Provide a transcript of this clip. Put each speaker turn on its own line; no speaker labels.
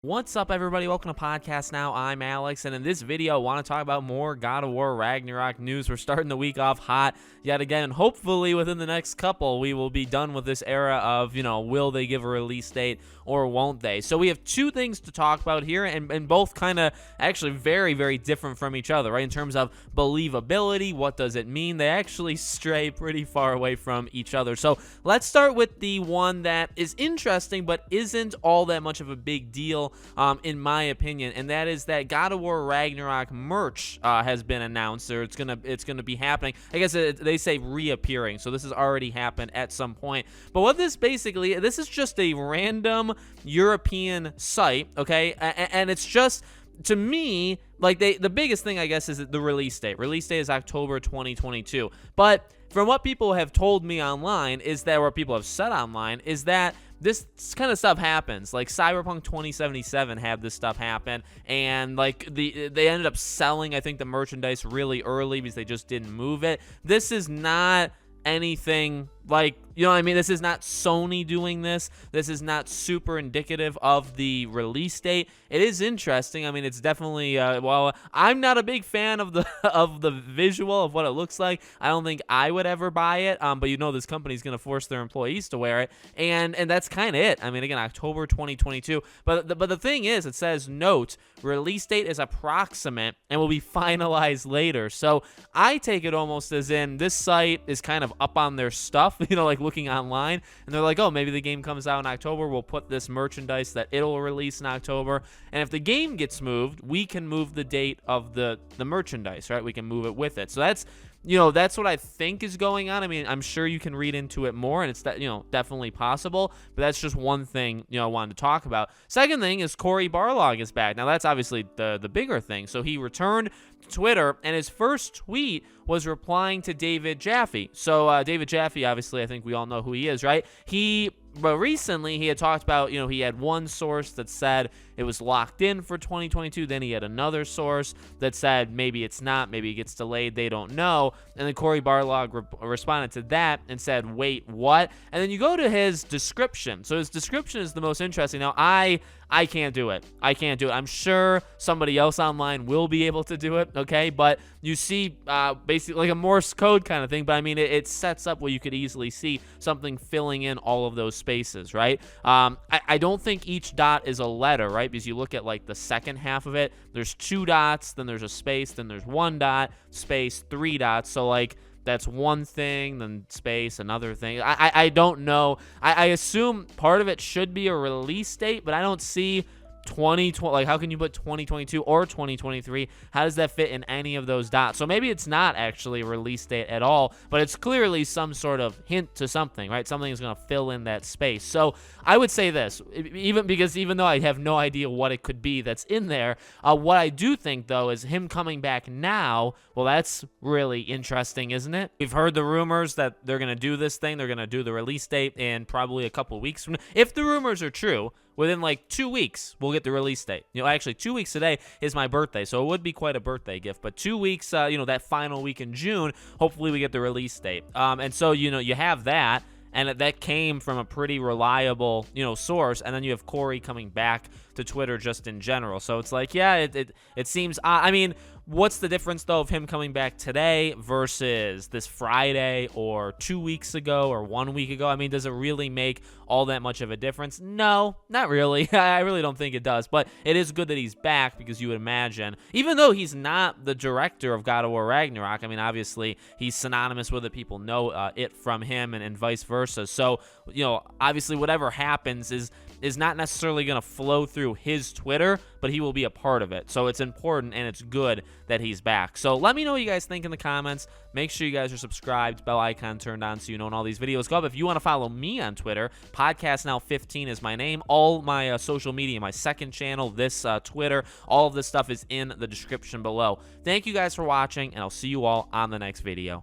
What's up, everybody? Welcome to Podcast Now. I'm Alex, and in this video, I want to talk about more God of War Ragnarok news. We're starting the week off hot yet again. Hopefully, within the next couple, we will be done with this era of, will they give a release date or won't they? So we have two things to talk about here, and both kind of actually very, very different from each other, right? In terms of believability, what does it mean? They actually stray pretty far away from each other. So let's start with the one that is interesting, but isn't all that much of a big deal. In my opinion, and that is that God of War Ragnarok merch has been announced, or it's gonna be happening. I guess they say reappearing, so this has already happened at some point. But what this is just a random European site, okay, and it's just, to me, like, the biggest thing, I guess, is the release date. Release date is October 2022. But from what people have told me online is that, or people have said online, is that this kind of stuff happens. Like Cyberpunk 2077 had this stuff happen, and like they ended up selling, I think, the merchandise really early because they just didn't move it. This is not anything like, you know what I mean? This is not Sony doing this. This is not super indicative of the release date. It is interesting. I mean, it's definitely, well, I'm not a big fan of the of the visual of what it looks like. I don't think I would ever buy it, but this company's going to force their employees to wear it, and that's kind of it. I mean, again, October 2022. But the thing is, it says, note, release date is approximate and will be finalized later. So I take it almost as in this site is kind of up on their stuff, like looking online, and they're like, oh, maybe the game comes out in October, we'll put this merchandise that it'll release in October, and if the game gets moved, we can move the date of the merchandise, right? We can move it with it. So that's what I think is going on. I mean, I'm sure you can read into it more, and it's definitely possible, but that's just one thing, I wanted to talk about. Second thing is Cory Barlog is back. Now, that's obviously the bigger thing. So he returned to Twitter, and his first tweet was replying to David Jaffe. So David Jaffe, obviously, I think we all know who he is, right? But recently, he had talked about, he had one source that said it was locked in for 2022. Then he had another source that said maybe it's not, maybe it gets delayed, they don't know. And then Cory Barlog responded to that and said, wait, what? And then you go to his description. So his description is the most interesting. Now, I can't do it. I'm sure somebody else online will be able to do it, okay? But you see basically like a Morse code kind of thing, but I mean, it sets up where you could easily see something filling in all of those spaces, right? I don't think each dot is a letter, right? Because you look at like the second half of it, there's 2 dots, then there's a space, then there's 1 dot, space, 3 dots. So like, that's one thing, then space, another thing. I don't know. I assume part of it should be a release date, but I don't see 2020, like, how can you put 2022 or 2023? How does that fit in any of those dots? So maybe it's not actually a release date at all, but it's clearly some sort of hint to something, right? Something is going to fill in that space. So I would say this, even though I have no idea what it could be that's in there, what I do think, though, is him coming back now. Well, that's really interesting, isn't it? We've heard the rumors that they're going to do this thing. They're going to do the release date in probably a couple weeks from now. If the rumors are true, within like 2 weeks, we'll get the release date. Actually, 2 weeks today is my birthday, so it would be quite a birthday gift. But 2 weeks, that final week in June, hopefully we get the release date. And so, you have that, and that came from a pretty reliable, source. And then you have Cory coming back to Twitter just in general. So it's like, yeah, it seems, I mean, what's the difference, though, of him coming back today versus this Friday or 2 weeks ago or 1 week ago? I mean, does it really make all that much of a difference? No, not really. I really don't think it does. But it is good that he's back, because you would imagine, even though he's not the director of God of War Ragnarok, I mean, obviously, he's synonymous with it. People know it from him, and vice versa. So, obviously, whatever happens is not necessarily going to flow through his Twitter, but he will be a part of it. So it's important, and it's good that he's back. So let me know what you guys think in the comments. Make sure you guys are subscribed, bell icon turned on, so you know when all these videos go up. If you want to follow me on Twitter, Podcast Now 15 is my name. All my social media, my second channel, this Twitter, all of this stuff is in the description below. Thank you guys for watching, and I'll see you all on the next video.